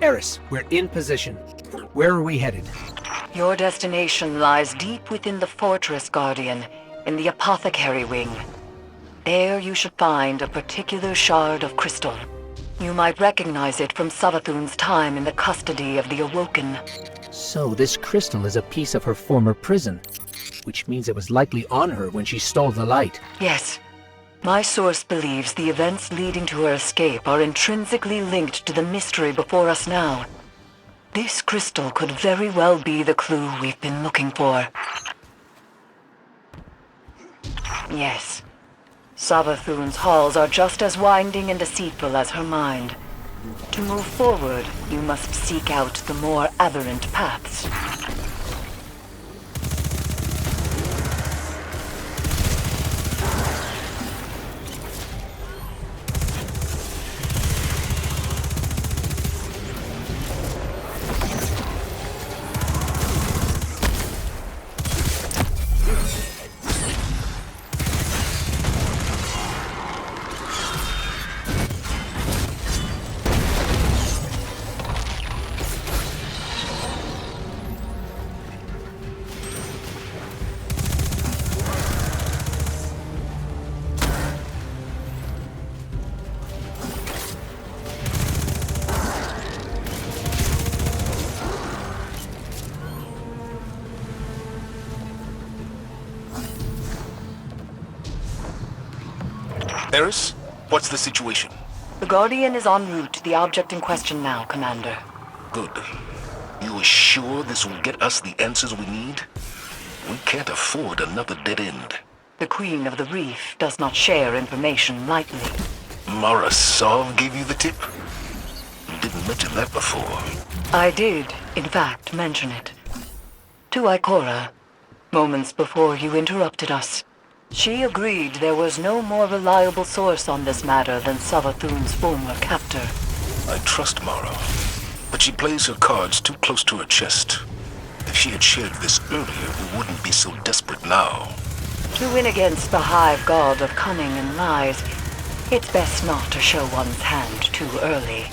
Eris, we're in position. Where are we headed? Your destination lies deep within the fortress, Guardian, in the apothecary wing. There you should find a particular shard of crystal. You might recognize it from Savathun's time in the custody of the Awoken. So this crystal is a piece of her former prison, which means it was likely on her when she stole the light. Yes. My source believes the events leading to her escape are intrinsically linked to the mystery before us now. This crystal could very well be the clue we've been looking for. Yes. Savathun's halls are just as winding and deceitful as her mind. To move forward, you must seek out the more aberrant paths. Eris, what's the situation? The Guardian is en route to the object in question now, Commander. Good. You are sure this will get us the answers we need? We can't afford another dead end. The Queen of the Reef does not share information lightly. Mara Sov gave you the tip? You didn't mention that before. I did, in fact, mention it. To Ikora, moments before you interrupted us. She agreed there was no more reliable source on this matter than Savathun's former captor. I trust Mara, but she plays her cards too close to her chest. If she had shared this earlier, we wouldn't be so desperate now. To win against the hive god of cunning and lies, it's best not to show one's hand too early.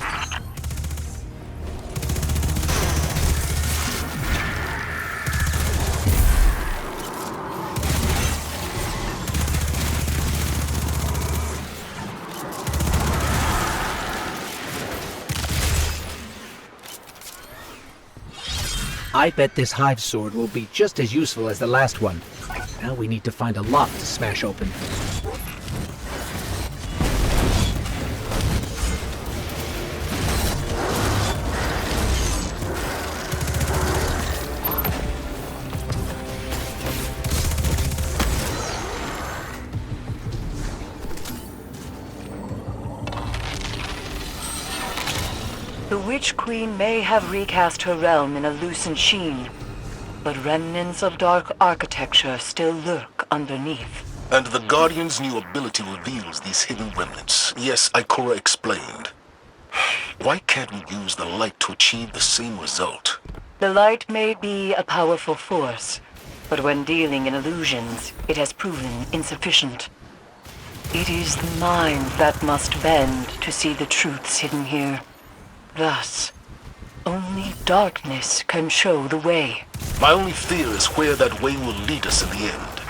I bet this hive sword will be just as useful as the last one. Now we need to find a lock to smash open. The Witch Queen may have recast her realm in a lucent sheen, but remnants of dark architecture still lurk underneath. And the Guardian's new ability reveals these hidden remnants. Yes, Ikora explained. Why can't we use the light to achieve the same result? The light may be a powerful force, but when dealing in illusions, it has proven insufficient. It is the mind that must bend to see the truths hidden here. Thus, only darkness can show the way. My only fear is where that way will lead us in the end.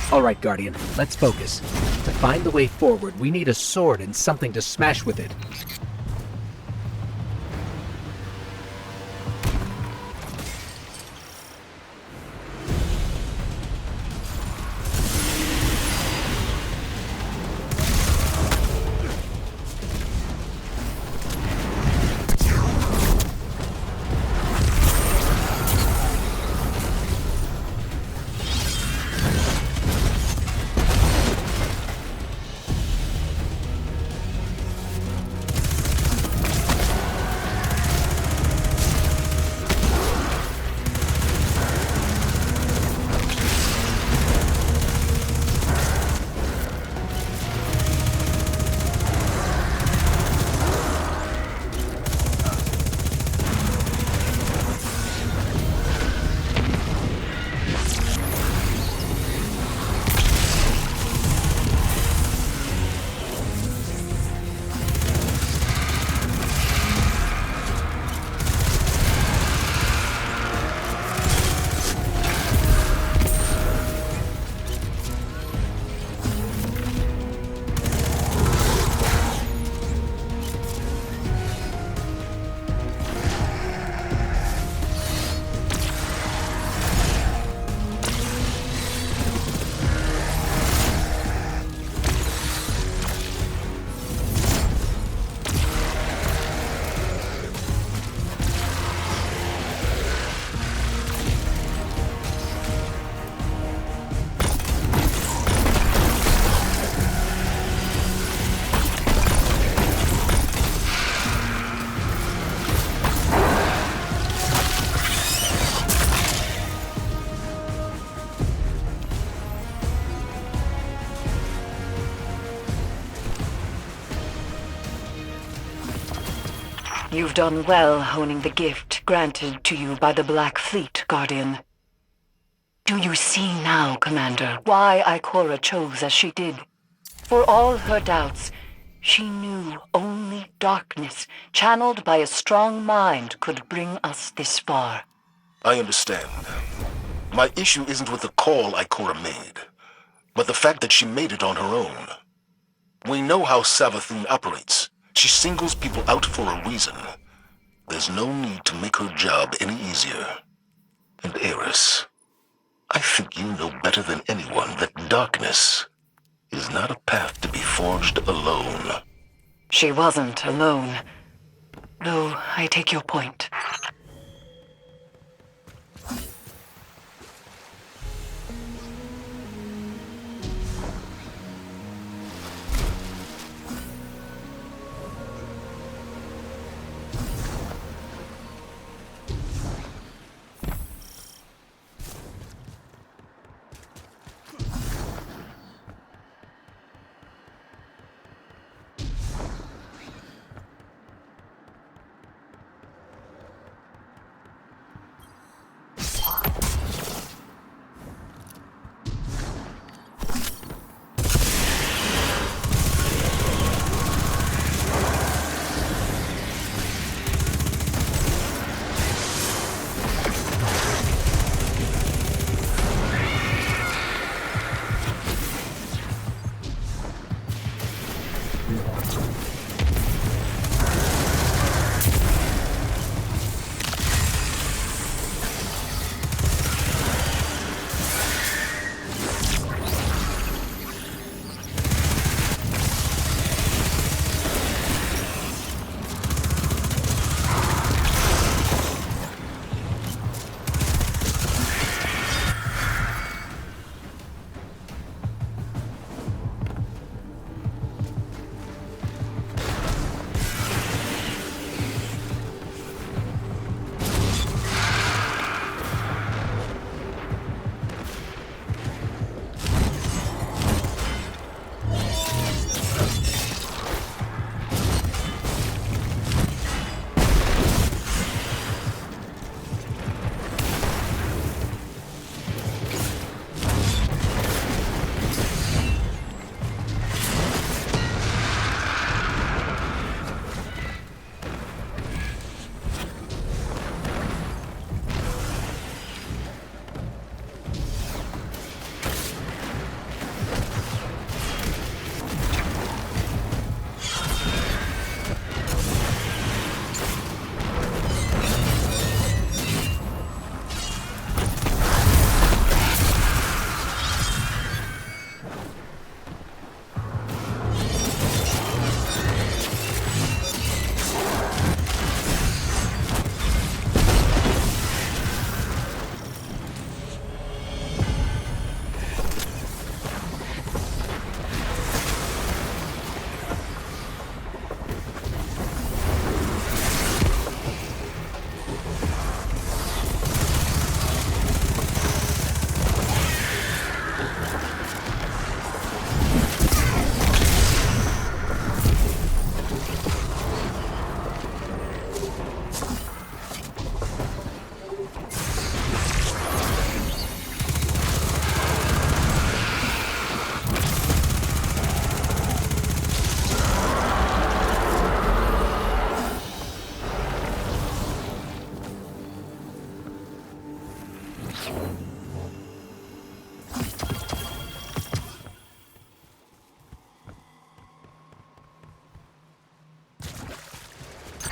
All right, Guardian, let's focus. To find the way forward, we need a sword and something to smash with it. You've done well honing the gift granted to you by the Black Fleet, Guardian. Do you see now, Commander, why Ikora chose as she did? For all her doubts, she knew only darkness, channeled by a strong mind, could bring us this far. I understand. My issue isn't with the call Ikora made, but the fact that she made it on her own. We know how Savathun operates. She singles people out for a reason. There's no need to make her job any easier. And Eris, I think you know better than anyone that darkness is not a path to be forged alone. She wasn't alone. Though I take your point.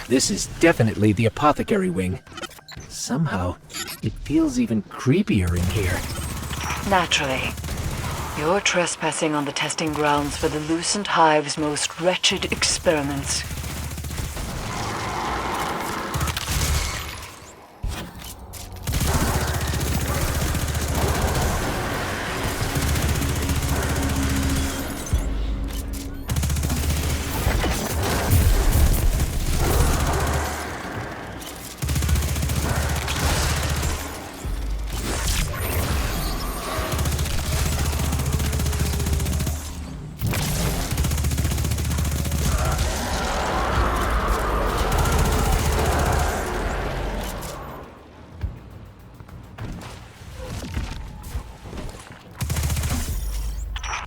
This is definitely the apothecary wing. Somehow, it feels even creepier in here. Naturally. You're trespassing on the testing grounds for the Lucent Hive's most wretched experiments.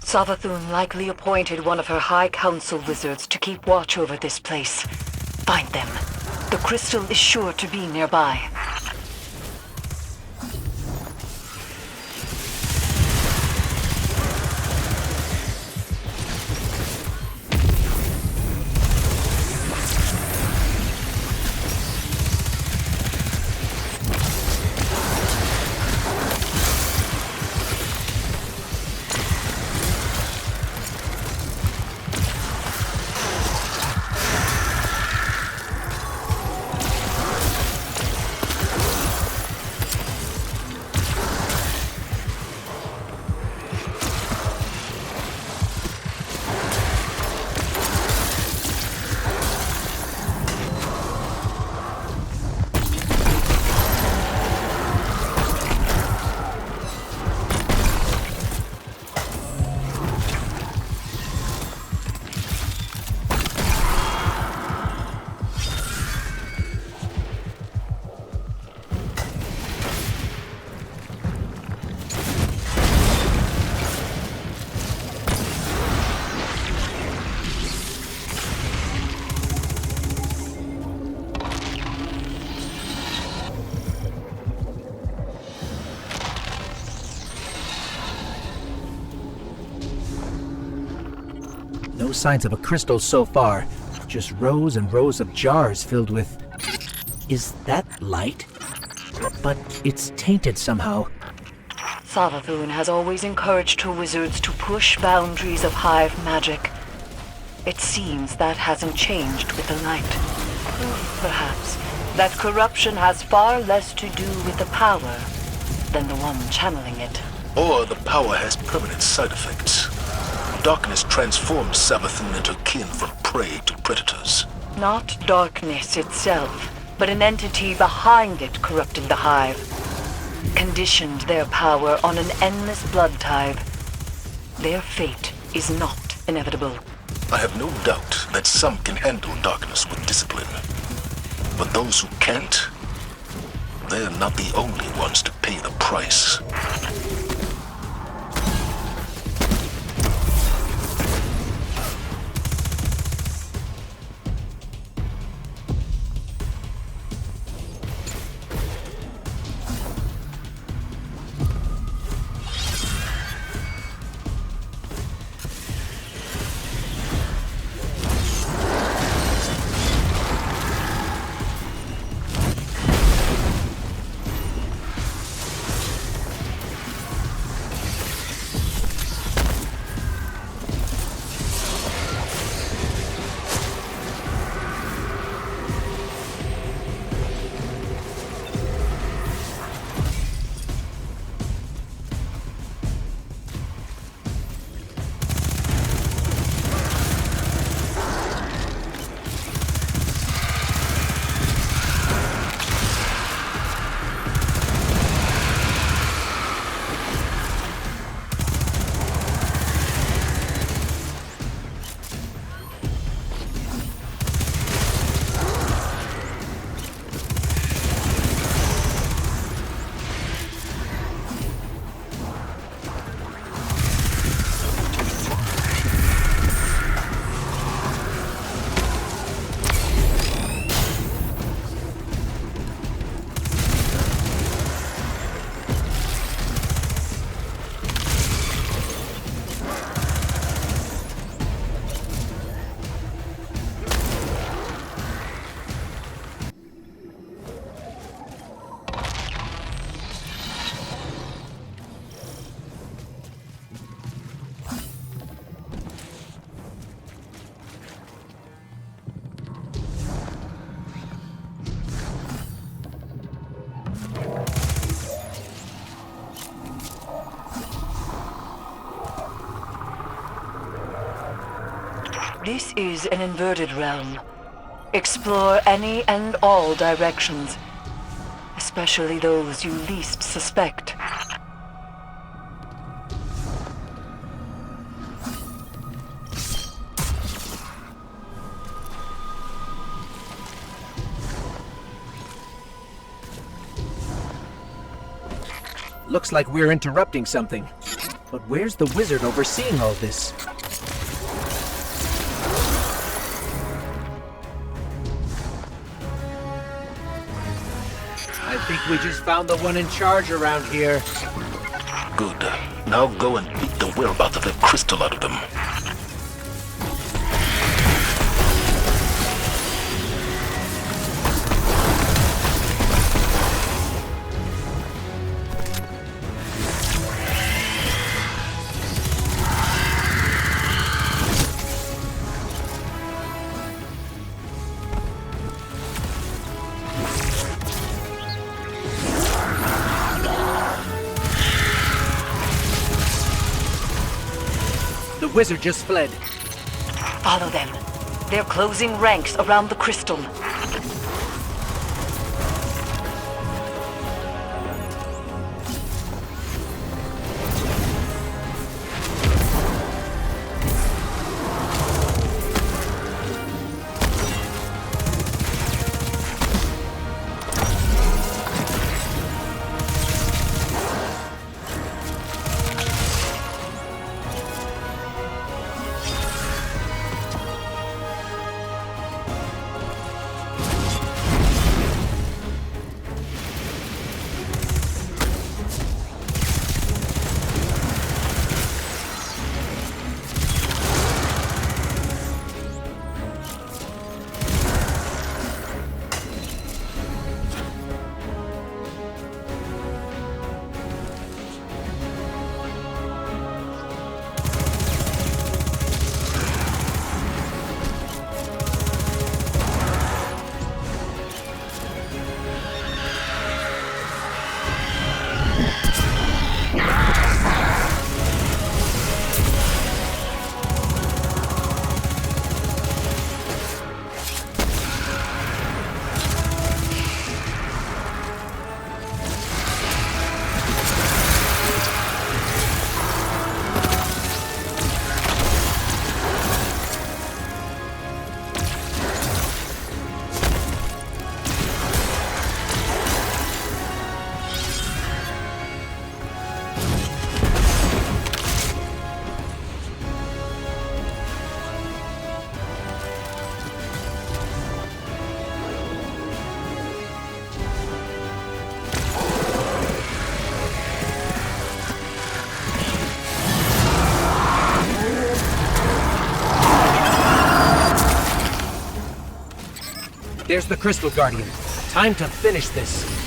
Savathun likely appointed one of her High Council wizards to keep watch over this place. Find them. The crystal is sure to be nearby. No signs of a crystal so far. Just rows and rows of jars filled with... Is that light? But it's tainted somehow. Savathun has always encouraged her wizards to push boundaries of hive magic. It seems that hasn't changed with the light. Perhaps that corruption has far less to do with the power than the one channeling it. Or the power has permanent side effects. Darkness transforms Savathun into kin from prey to predators. Not darkness itself, but an entity behind it corrupted the hive. Conditioned their power on an endless blood tide. Their fate is not inevitable. I have no doubt that some can handle darkness with discipline. But those who can't, they're not the only ones to pay the price. This is an inverted realm. Explore any and all directions, especially those you least suspect. Looks like we're interrupting something. But where's the wizard overseeing all this? I think we just found the one in charge around here. Good. Now go and beat the whereabouts of that crystal out of them. The wizard just fled. Follow them. They're closing ranks around the crystal. There's the Crystal Guardian. Time to finish this.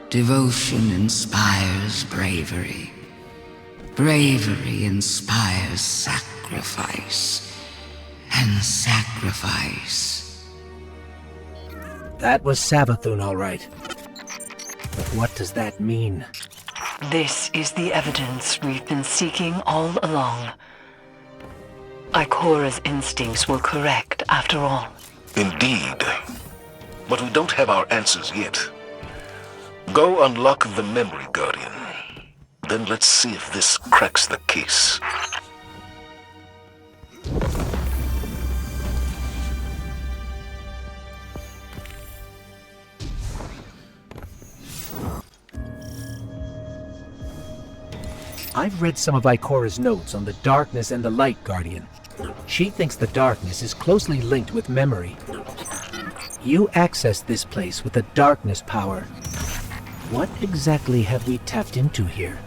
Devotion inspires bravery. Bravery inspires sacrifice. And sacrifice. That was Savathun, all right. But what does that mean? This is the evidence we've been seeking all along. Ikora's instincts were correct after all. Indeed. But we don't have our answers yet. Go unlock the memory guardian. Then let's see if this cracks the case. I've read some of Ikora's notes on the darkness and the light guardian. She thinks the darkness is closely linked with memory. You accessed this place with the darkness power. What exactly have we tapped into here?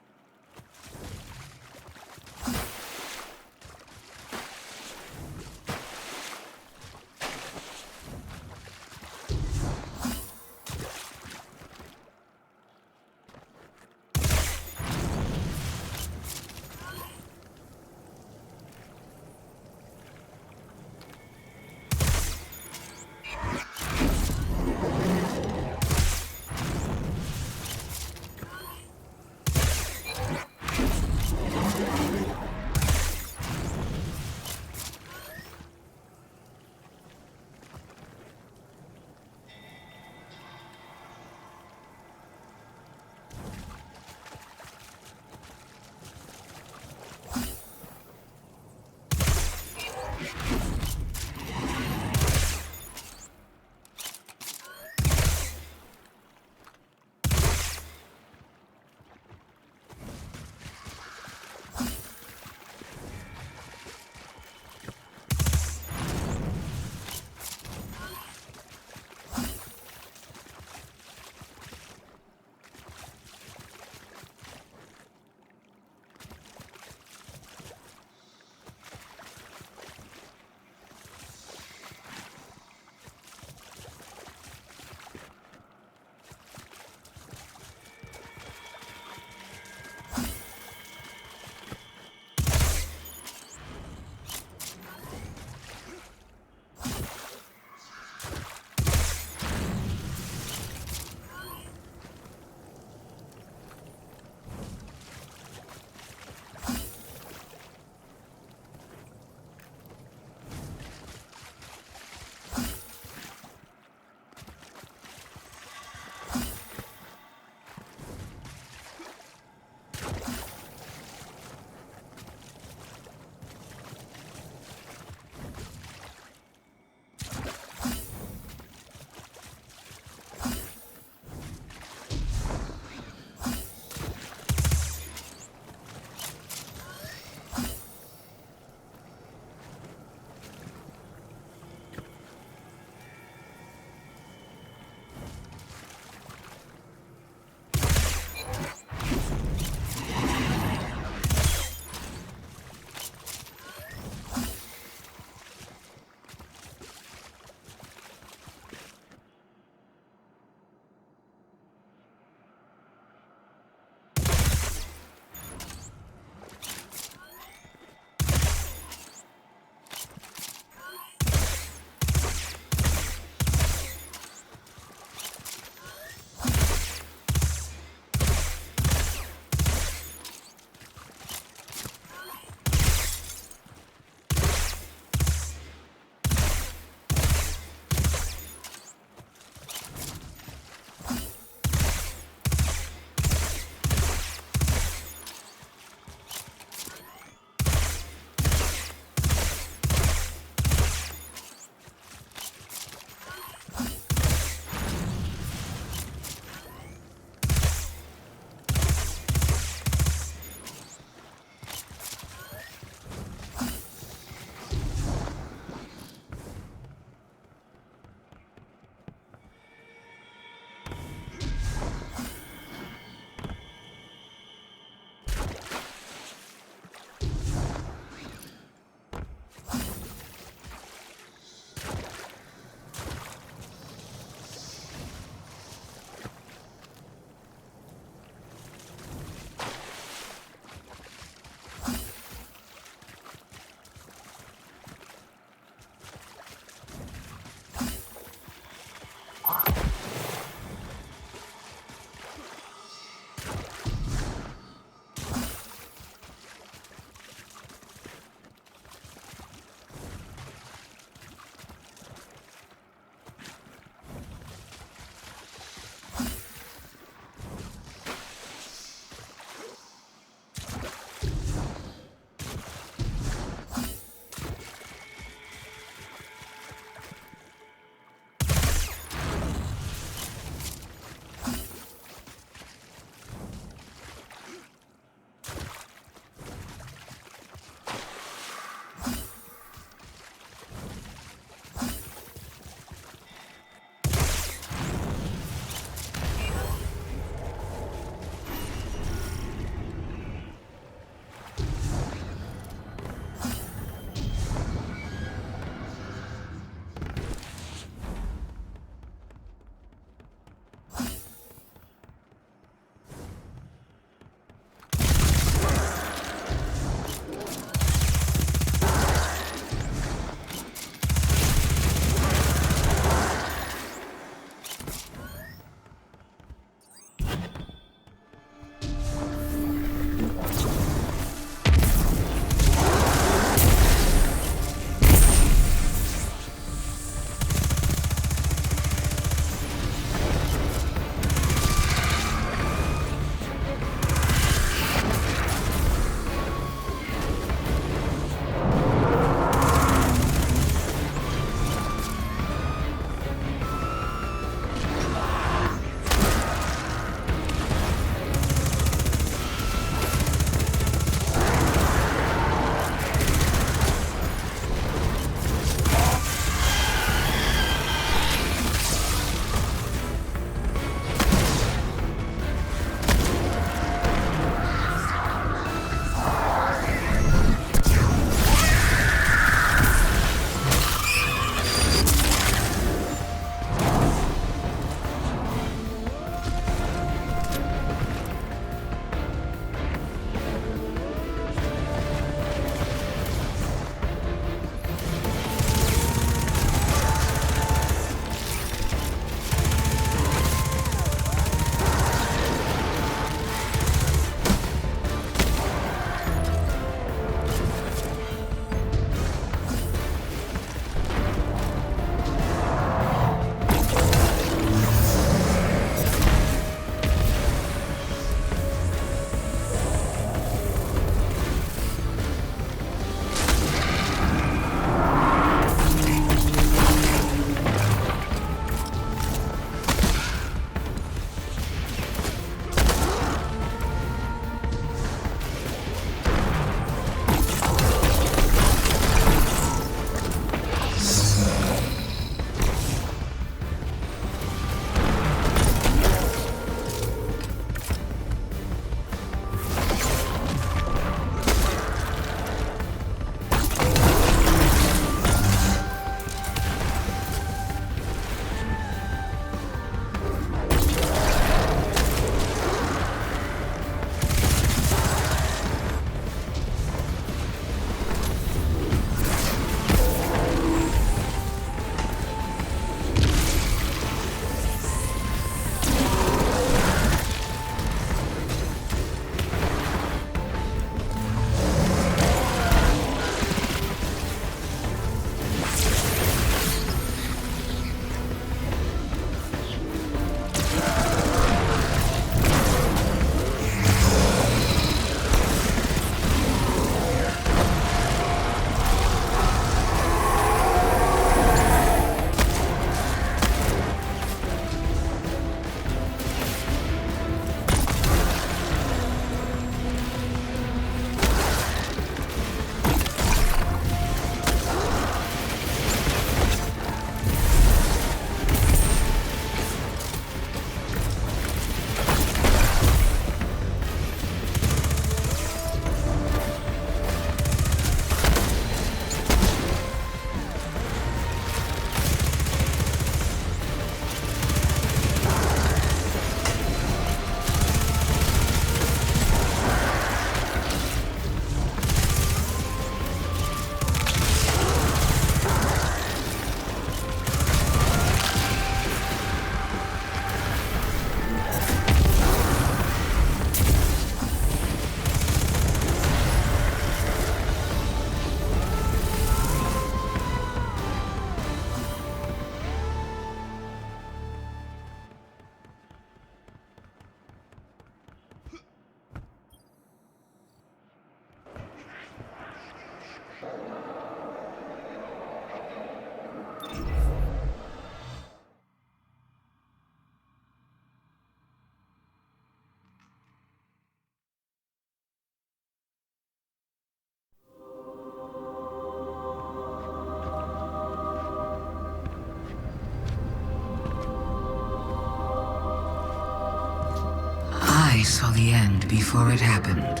saw the end before it happened.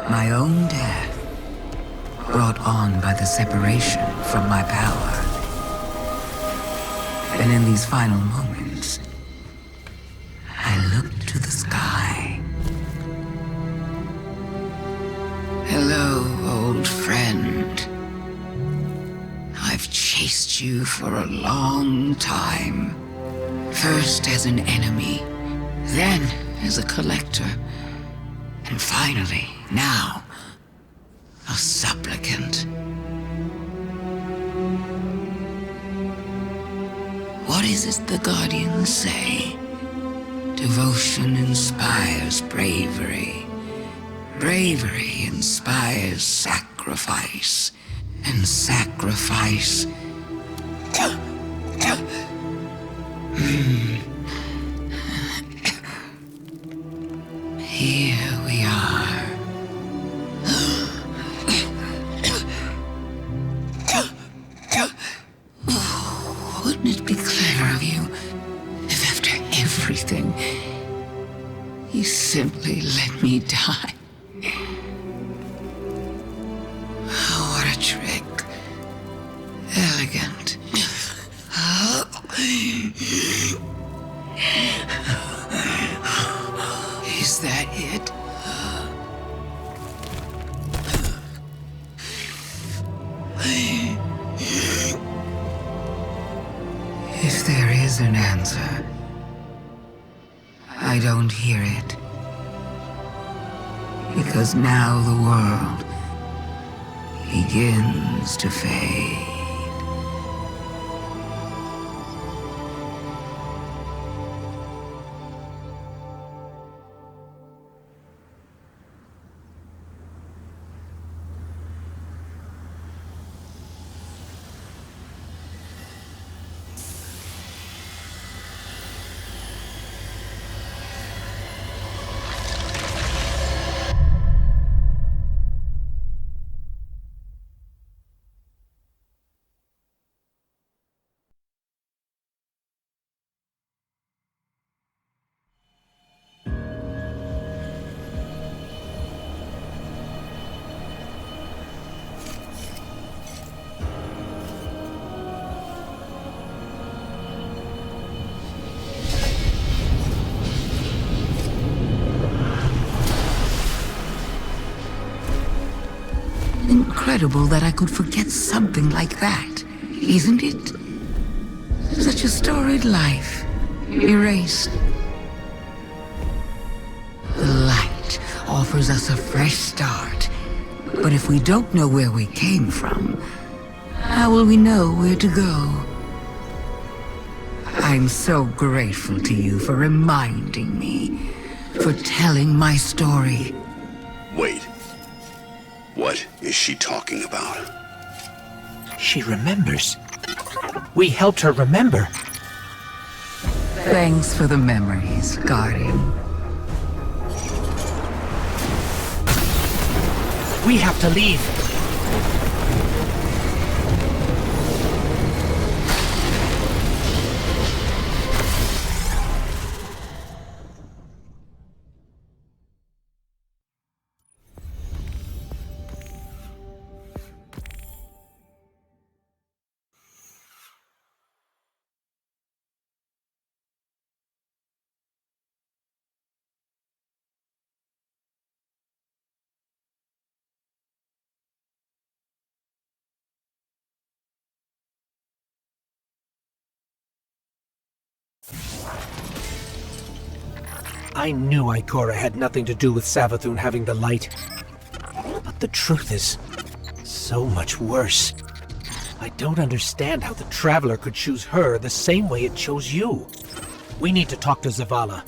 My own death, brought on by the separation from my power. And in these final moments, I looked to the sky. Hello, old friend. I've chased you for a long time. First as an enemy, then as a collector, and finally, now, a supplicant. What is it the Guardians say? Devotion inspires bravery. Bravery inspires sacrifice. And sacrifice... Here we are. Wouldn't it be clever of you if after everything, you simply let me die? Oh, what a trick. Elegant. Is that it? If there is an answer, I don't hear it. Because now the world begins to fade. Incredible that I could forget something like that, isn't it? Such a storied life, erased. The light offers us a fresh start, but if we don't know where we came from, how will we know where to go? I'm so grateful to you for reminding me, for telling my story. Wait. What is she talking about? She remembers. We helped her remember. Thanks for the memories, Guardian. We have to leave. I knew Ikora had nothing to do with Savathun having the light. But the truth is so much worse. I don't understand how the Traveler could choose her the same way it chose you. We need to talk to Zavala.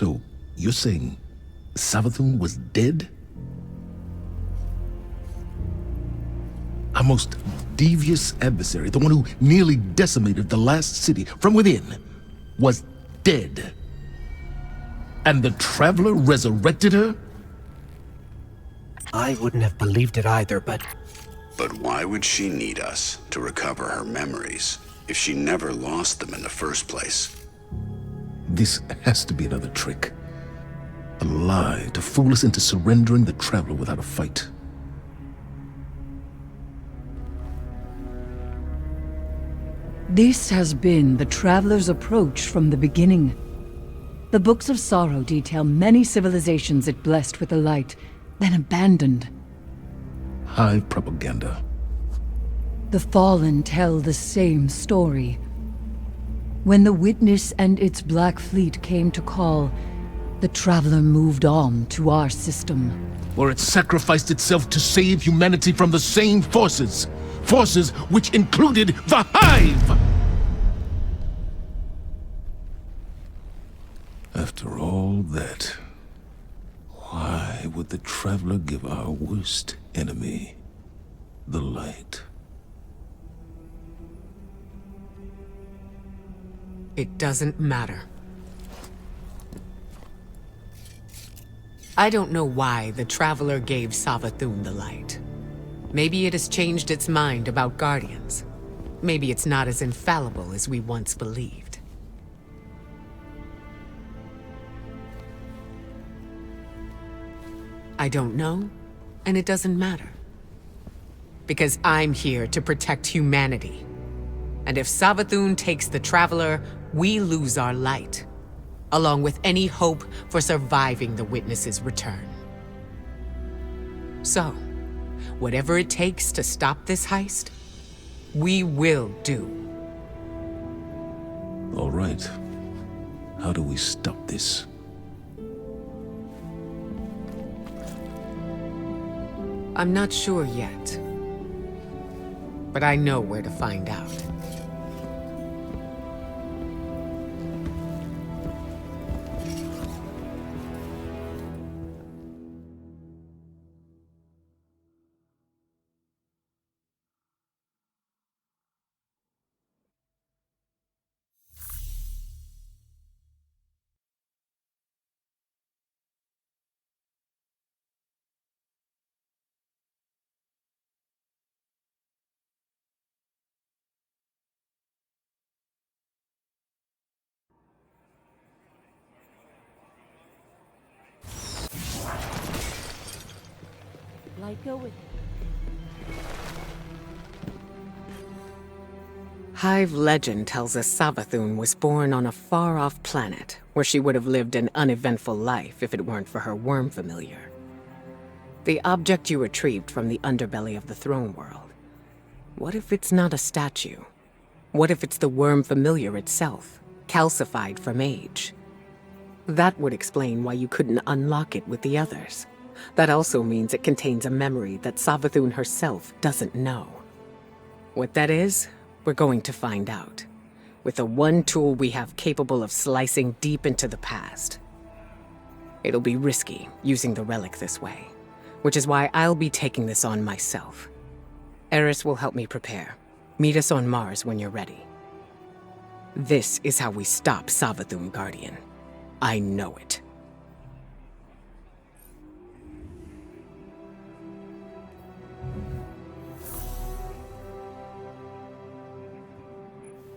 So, you're saying Savathun was dead? Our most devious adversary, the one who nearly decimated the last city from within, was dead. And the Traveler resurrected her? I wouldn't have believed it either, but But why would she need us to recover her memories if she never lost them in the first place? This has to be another trick. A lie to fool us into surrendering the Traveler without a fight. This has been the Traveler's approach from the beginning. The Books of Sorrow detail many civilizations it blessed with the light, then abandoned. High propaganda. The Fallen tell the same story. When the Witness and its Black Fleet came to call, the Traveler moved on to our system. Or it sacrificed itself to save humanity from the same forces. Forces which included the Hive! After all that, why would the Traveler give our worst enemy the light? It doesn't matter. I don't know why the Traveler gave Savathun the light. Maybe it has changed its mind about Guardians. Maybe it's not as infallible as we once believed. I don't know, and it doesn't matter. Because I'm here to protect humanity. And if Savathun takes the Traveler, we lose our light, along with any hope for surviving the Witness's return. So, whatever it takes to stop this heist, we will do. All right. How do we stop this? I'm not sure yet, but I know where to find out. Go with Hive legend tells us Savathun was born on a far-off planet where she would have lived an uneventful life if it weren't for her worm familiar. The object you retrieved from the underbelly of the throne world. What if it's not a statue? What if it's the worm familiar itself, calcified from age? That would explain why you couldn't unlock it with the others. That also means it contains a memory that Savathun herself doesn't know. What that is, we're going to find out. With the one tool we have capable of slicing deep into the past. It'll be risky, using the relic this way. Which is why I'll be taking this on myself. Eris will help me prepare. Meet us on Mars when you're ready. This is how we stop Savathun, Guardian. I know it.